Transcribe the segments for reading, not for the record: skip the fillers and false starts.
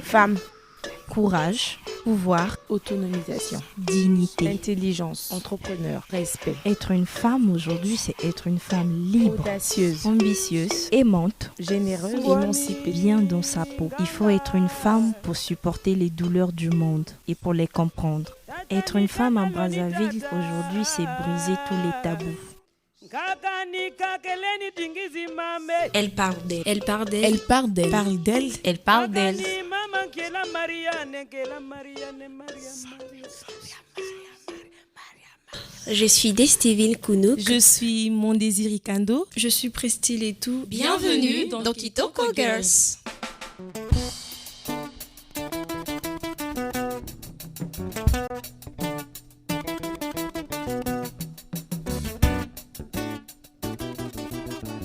Femme, Courage, pouvoir, autonomisation, dignité, intelligence, entrepreneur, respect, être une femme aujourd'hui, c'est être une femme libre, audacieuse, ambitieuse, aimante, généreuse, émancipée. bien dans sa peau. Il faut être une femme pour supporter les douleurs du monde et pour les comprendre. Être une femme à Brazzaville aujourd'hui, c'est briser tous les tabous. Elle parle d'elle. Elle parle d'elle. Elle parle d'elle. Parle d'elle. Elle parle d'elle. Je suis Destiville Kounouk. Je suis Mondésir Kando. Je suis Prestille et tout. Bienvenue dans Kitoko Girls.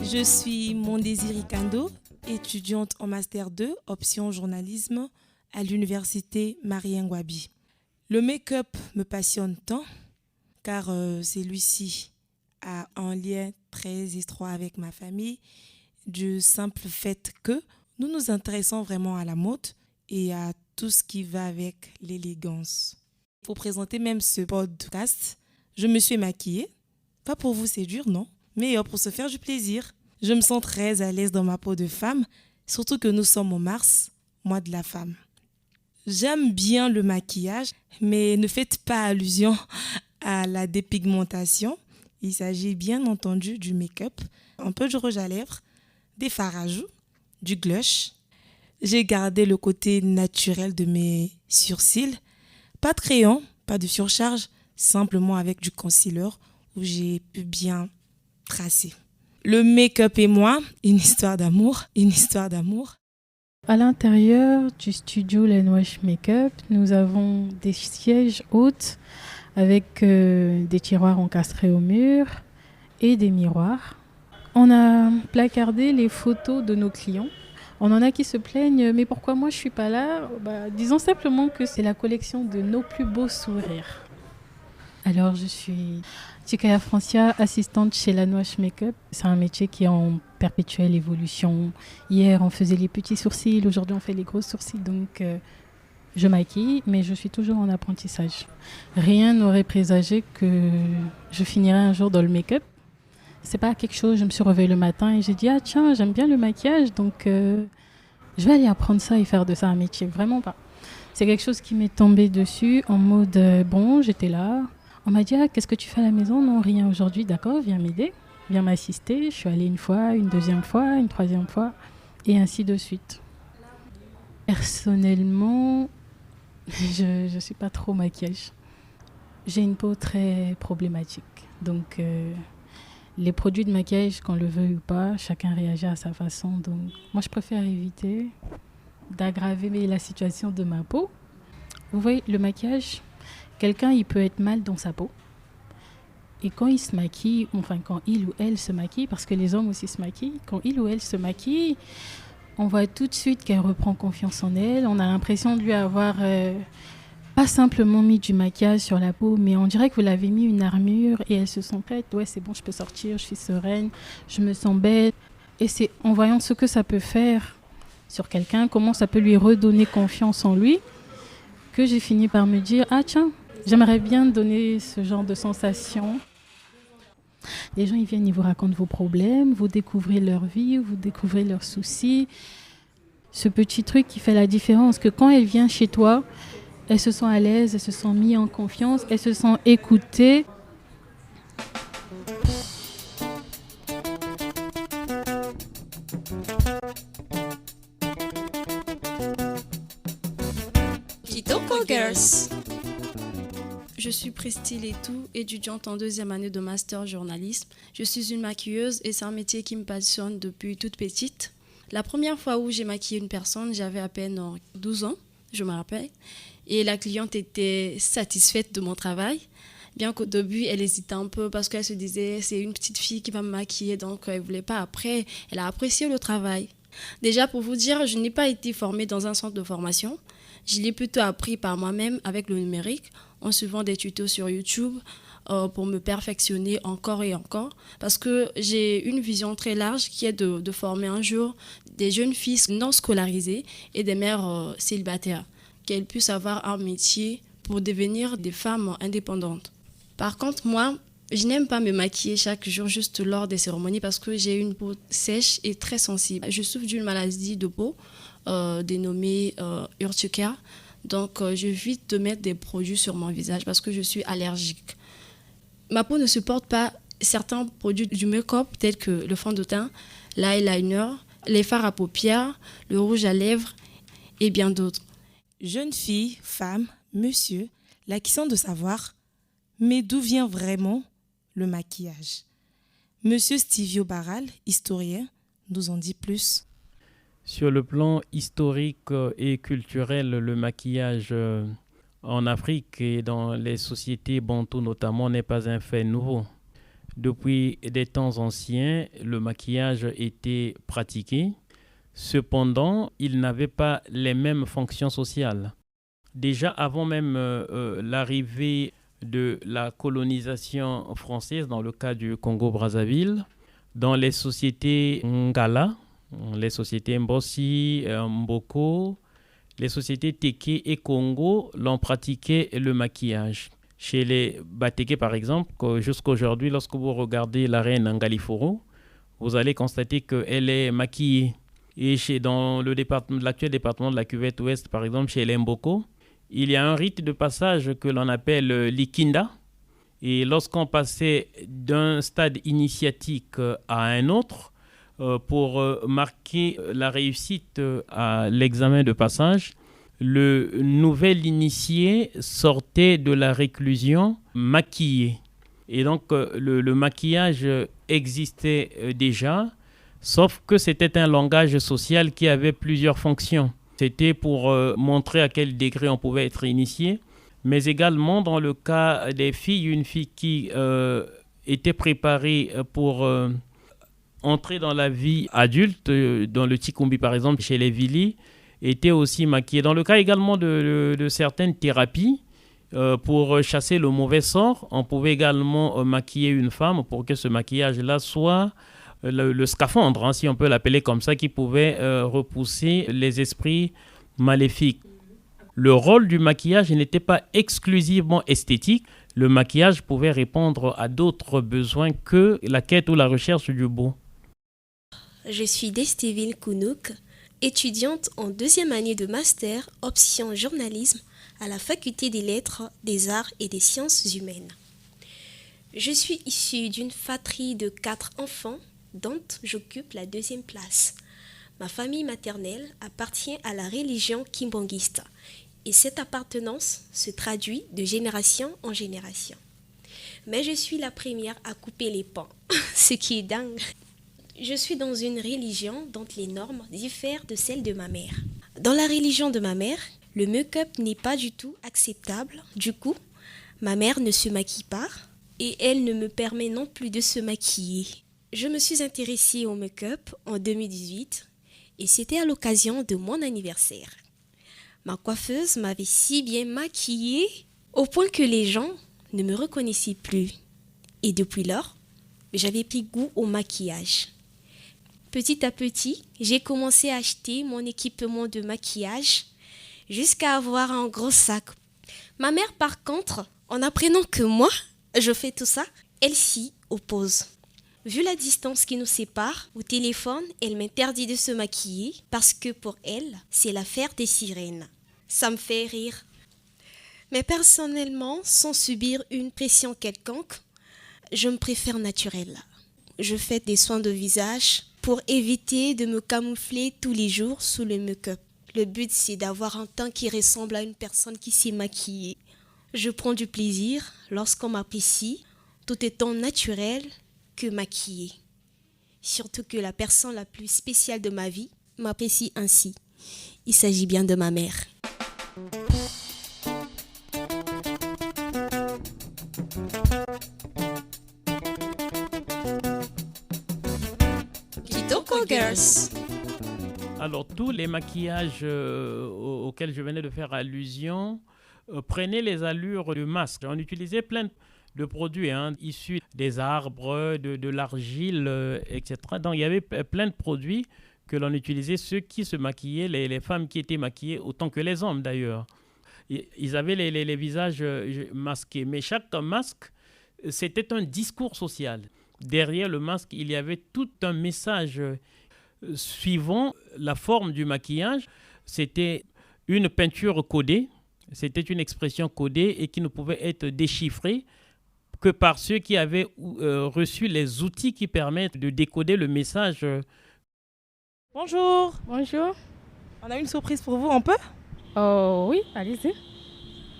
Je suis Mondésir Kando, étudiante en Master 2, option journalisme à l'université Marie-Ngouabi. Le make-up me passionne tant car celui-ci a un lien très étroit avec ma famille du simple fait que nous nous intéressons vraiment à la mode et à tout ce qui va avec l'élégance. Pour présenter même ce podcast, je me suis maquillée, pas pour vous séduire, non, mais pour se faire du plaisir. Je me sens très à l'aise dans ma peau de femme, surtout que nous sommes en mars, mois de la femme. J'aime bien le maquillage, mais ne faites pas allusion à la dépigmentation. Il s'agit bien entendu du make-up, un peu de rouge à lèvres, des fards à joues, du blush. J'ai gardé le côté naturel de mes sourcils. Pas de crayon, pas de surcharge, simplement avec du concealer où j'ai pu bien tracer. Le make-up et moi, une histoire d'amour, une histoire d'amour. À l'intérieur du studio Lenwash Makeup, nous avons des sièges hautes avec des tiroirs encastrés au mur et des miroirs. On a placardé les photos de nos clients. On en a qui se plaignent, mais pourquoi moi je suis pas là ? Disons simplement que c'est la collection de nos plus beaux sourires. Alors je suis Tikaya Francia, assistante chez Lenwash Makeup. C'est un métier qui est en perpétuelle évolution. Hier on faisait les petits sourcils, aujourd'hui on fait les gros sourcils, donc je maquille, mais je suis toujours en apprentissage. Rien n'aurait présagé que je finirais un jour dans le make-up. C'est pas quelque chose, je me suis réveillée le matin et j'ai dit « Ah tiens, j'aime bien le maquillage, donc je vais aller apprendre ça et faire de ça un métier. » Vraiment pas. C'est quelque chose qui m'est tombé dessus en mode bon, j'étais là. On m'a dit « Ah, qu'est-ce que tu fais à la maison ?» « Non, rien aujourd'hui. » « D'accord, viens m'aider, viens m'assister. » Je suis allée une fois, une deuxième fois, une troisième fois, et ainsi de suite. Personnellement, je ne suis pas trop maquillage. J'ai une peau très problématique. Donc, les produits de maquillage, qu'on le veuille ou pas, chacun réagit à sa façon. Donc, moi, je préfère éviter d'aggraver la situation de ma peau. Vous voyez, le maquillage, quelqu'un, il peut être mal dans sa peau. Et quand il se maquille, enfin, quand il ou elle se maquille, parce que les hommes aussi se maquillent, quand il ou elle se maquille, on voit tout de suite qu'elle reprend confiance en elle. On a l'impression de lui avoir pas simplement mis du maquillage sur la peau, mais on dirait que vous l'avez mis une armure et elle se sent prête. Ouais, c'est bon, je peux sortir, je suis sereine, je me sens belle. Et c'est en voyant ce que ça peut faire sur quelqu'un, comment ça peut lui redonner confiance en lui, que j'ai fini par me dire « Ah tiens, j'aimerais bien donner ce genre de sensation. » Les gens, ils viennent, ils vous racontent vos problèmes, vous découvrez leur vie, vous découvrez leurs soucis. Ce petit truc qui fait la différence, que quand elle vient chez toi, elle se sent à l'aise, elle se sent mise en confiance, elle se sent écoutée. Kitoko Girls. Je suis Prestille et tout, étudiante en deuxième année de master journalisme. Je suis une maquilleuse et c'est un métier qui me passionne depuis toute petite. La première fois où j'ai maquillé une personne, j'avais à peine 12 ans, je me rappelle. Et la cliente était satisfaite de mon travail. Bien qu'au début, elle hésitait un peu parce qu'elle se disait « c'est une petite fille qui va me maquiller », donc elle ne voulait pas. Après, elle a apprécié le travail. Déjà, pour vous dire, je n'ai pas été formée dans un centre de formation. Je l'ai plutôt appris par moi-même avec le numérique, en suivant des tutos sur YouTube pour me perfectionner encore et encore. Parce que j'ai une vision très large qui est de former un jour des jeunes filles non scolarisées et des mères célibataires, qu'elles puissent avoir un métier pour devenir des femmes indépendantes. Par contre, moi, je n'aime pas me maquiller chaque jour juste lors des cérémonies parce que j'ai une peau sèche et très sensible. Je souffre d'une maladie de peau dénommée urticaire. Donc, j'évite de mettre des produits sur mon visage parce que je suis allergique. Ma peau ne supporte pas certains produits du make-up tels que le fond de teint, l'eyeliner, les fards à paupières, le rouge à lèvres et bien d'autres. Jeune fille, femme, monsieur, la question de savoir, mais d'où vient vraiment le maquillage? Monsieur Stevio Barral, historien, nous en dit plus. Sur le plan historique et culturel, le maquillage en Afrique et dans les sociétés bantoues notamment n'est pas un fait nouveau. Depuis des temps anciens, le maquillage était pratiqué. Cependant, il n'avait pas les mêmes fonctions sociales. Déjà avant même l'arrivée de la colonisation française dans le cas du Congo-Brazzaville, dans les sociétés Ngala, les sociétés Mbossi, Mboko, les sociétés Téké et Congo l'ont pratiqué le maquillage. Chez les Batéké, par exemple, jusqu'à aujourd'hui, lorsque vous regardez la reine Ngaliforo, vous allez constater qu'elle est maquillée. Et dans l'actuel département de la Cuvette Ouest, par exemple, chez les Mboko, il y a un rite de passage que l'on appelle l'ikinda. Et lorsqu'on passait d'un stade initiatique à un autre, pour marquer la réussite à l'examen de passage, le nouvel initié sortait de la réclusion maquillé. Et donc, le maquillage existait déjà, sauf que c'était un langage social qui avait plusieurs fonctions. C'était pour montrer à quel degré on pouvait être initié, mais également dans le cas des filles, une fille qui était préparée pour entrer dans la vie adulte, dans le Tikumbi par exemple, chez les Vili, était aussi maquillée. Dans le cas également de certaines thérapies, pour chasser le mauvais sort, on pouvait également maquiller une femme pour que ce maquillage-là soit le scaphandre, si on peut l'appeler comme ça, qui pouvait repousser les esprits maléfiques. Le rôle du maquillage n'était pas exclusivement esthétique. Le maquillage pouvait répondre à d'autres besoins que la quête ou la recherche du beau. Je suis Destéville Kounouk, étudiante en 2e année de master option journalisme à la faculté des lettres, des arts et des sciences humaines. Je suis issue d'une fratrie de 4 enfants dont j'occupe la 2e place. Ma famille maternelle appartient à la religion kimbangiste et cette appartenance se traduit de génération en génération. Mais je suis la première à couper les pans, ce qui est dingue. Je suis dans une religion dont les normes diffèrent de celles de ma mère. Dans la religion de ma mère, le make-up n'est pas du tout acceptable. Du coup, ma mère ne se maquille pas et elle ne me permet non plus de se maquiller. Je me suis intéressée au make-up en 2018 et c'était à l'occasion de mon anniversaire. Ma coiffeuse m'avait si bien maquillée au point que les gens ne me reconnaissaient plus. Et depuis lors, j'avais pris goût au maquillage. Petit à petit, j'ai commencé à acheter mon équipement de maquillage jusqu'à avoir un gros sac. Ma mère, par contre, en apprenant que moi, je fais tout ça, elle s'y oppose. Vu la distance qui nous sépare, au téléphone, elle m'interdit de se maquiller parce que pour elle, c'est l'affaire des sirènes. Ça me fait rire. Mais personnellement, sans subir une pression quelconque, je me préfère naturelle. Je fais des soins de visage pour éviter de me camoufler tous les jours sous le make-up. Le but, c'est d'avoir un teint qui ressemble à une personne qui s'est maquillée. Je prends du plaisir lorsqu'on m'apprécie, tout étant naturel que maquillée. Surtout que la personne la plus spéciale de ma vie m'apprécie ainsi. Il s'agit bien de ma mère. Kitoko Girls. Alors, tous les maquillages auxquels je venais de faire allusion prenaient les allures de masque. On utilisait plein de produits issus des arbres, de l'argile, etc. Donc, il y avait plein de produits que l'on utilisait ceux qui se maquillaient, les femmes qui étaient maquillées autant que les hommes d'ailleurs. Ils avaient les visages masqués, mais chaque masque, c'était un discours social. Derrière le masque, il y avait tout un message suivant la forme du maquillage. C'était une peinture codée, c'était une expression codée et qui ne pouvait être déchiffrée que par ceux qui avaient reçu les outils qui permettent de décoder le message. Bonjour. Bonjour. On a une surprise pour vous, on peut? Oh oui, allez-y.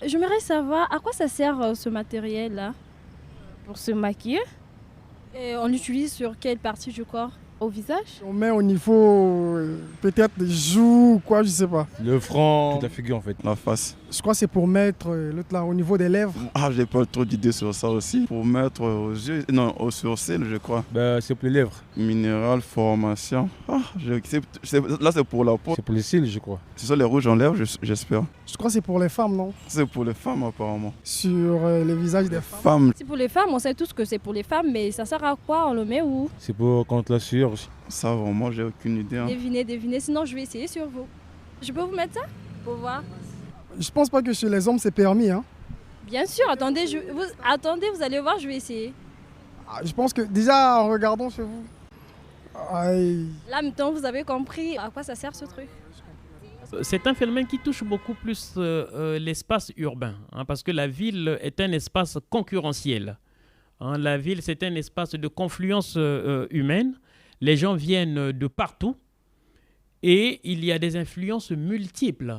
J'aimerais savoir à quoi ça sert ce matériel-là. Pour se maquiller Et on l'utilise sur quelle partie du corps? au visage. On met au niveau peut-être des joues, quoi, je sais pas. Le front, toute la figure en fait. La face. Je crois que c'est pour mettre l'autre là au niveau des lèvres. Ah, j'ai pas trop d'idées sur ça aussi. Pour mettre aux yeux, non, aux sourcils, je crois. C'est pour les lèvres. Minéral, formation. Ah, là, c'est pour la peau. C'est pour les cils, je crois. C'est ça les rouges en lèvres, j'espère. Je crois que c'est pour les femmes, non? C'est pour les femmes, apparemment. Sur les visages des femmes. C'est pour les femmes, on sait tous que c'est pour les femmes, mais ça sert à quoi? On le met où? C'est pour contre la sueur aussi. Ça, vraiment, j'ai aucune idée. Hein. Devinez, sinon je vais essayer sur vous. Je peux vous mettre ça? Pour voir. Je pense pas que chez les hommes c'est permis, hein. Bien sûr, attendez, vous allez voir, je vais essayer. Je pense que déjà en regardant chez vous. Aïe. Là, maintenant, vous avez compris à quoi ça sert ce truc. C'est un phénomène qui touche beaucoup plus l'espace urbain, hein, parce que la ville est un espace concurrentiel. Hein, la ville, c'est un espace de confluence humaine. Les gens viennent de partout et il y a des influences multiples.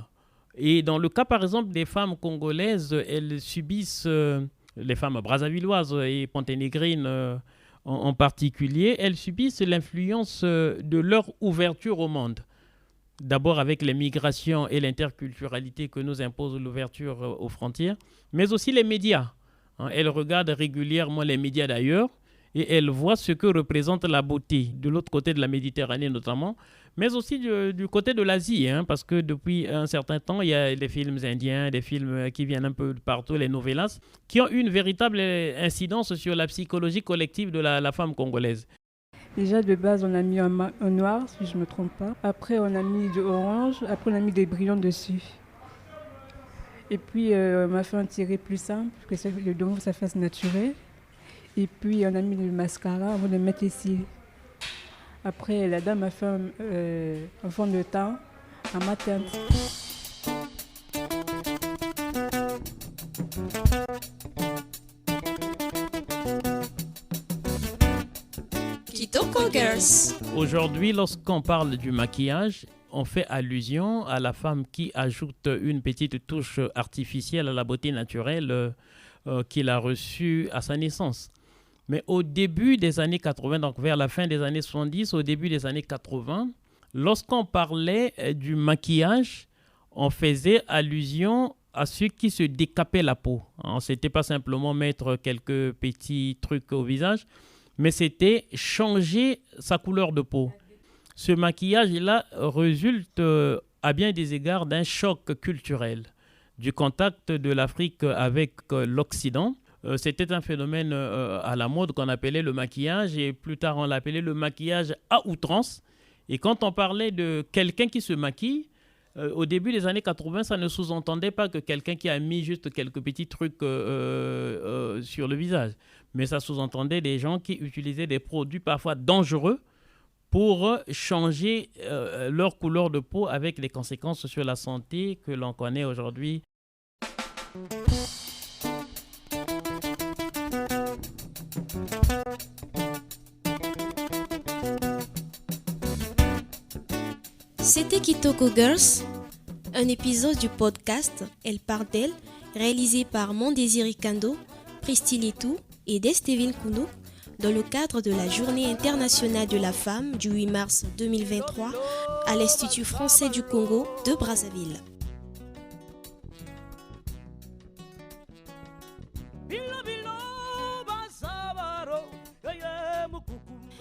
Et dans le cas, par exemple, des femmes congolaises, elles subissent, les femmes brazzavilloises et ponténégrines en particulier, elles subissent l'influence de leur ouverture au monde. D'abord avec les migrations et l'interculturalité que nous impose l'ouverture aux frontières, mais aussi les médias. Elles regardent régulièrement les médias d'ailleurs et elles voient ce que représente la beauté de l'autre côté de la Méditerranée notamment, mais aussi du côté de l'Asie, hein, parce que depuis un certain temps, il y a des films indiens, des films qui viennent un peu de partout, les novellas, qui ont une véritable incidence sur la psychologie collective de la femme congolaise. Déjà de base, on a mis un noir, si je ne me trompe pas. Après, on a mis de orange. Après, on a mis des brillants dessus. Et puis, on m'a fait un tiret plus simple, que le don ça fasse naturel. Et puis, on a mis le mascara avant de mettre ici. Après, la dame a fait un fond de teint à ma teinte. Kitoko Girls. Aujourd'hui, lorsqu'on parle du maquillage, on fait allusion à la femme qui ajoute une petite touche artificielle à la beauté naturelle qu'il a reçue à sa naissance. Mais au début des années 80, donc vers la fin des années 70, au début des années 80, lorsqu'on parlait du maquillage, on faisait allusion à ceux qui se décapaient la peau. Ce n'était pas simplement mettre quelques petits trucs au visage, mais c'était changer sa couleur de peau. Ce maquillage-là résulte à bien des égards d'un choc culturel, du contact de l'Afrique avec l'Occident. C'était un phénomène à la mode qu'on appelait le maquillage et plus tard on l'appelait le maquillage à outrance. Et quand on parlait de quelqu'un qui se maquille, au début des années 80, ça ne sous-entendait pas que quelqu'un qui a mis juste quelques petits trucs sur le visage. Mais ça sous-entendait des gens qui utilisaient des produits parfois dangereux pour changer leur couleur de peau avec les conséquences sur la santé que l'on connaît aujourd'hui. C'était Kitoko Girls, un épisode du podcast Elle part d'elle, réalisé par Mondésiré Kando, Pristy Letou et Destéville Kounouk, dans le cadre de la Journée internationale de la femme du 8 mars 2023 à l'Institut français du Congo de Brazzaville.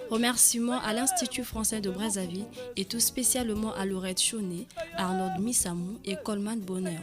Remerciements à l'Institut français de Brazzaville et tout spécialement à Laurette Chaunet, Arnaud Missamou et Coleman Bonheur.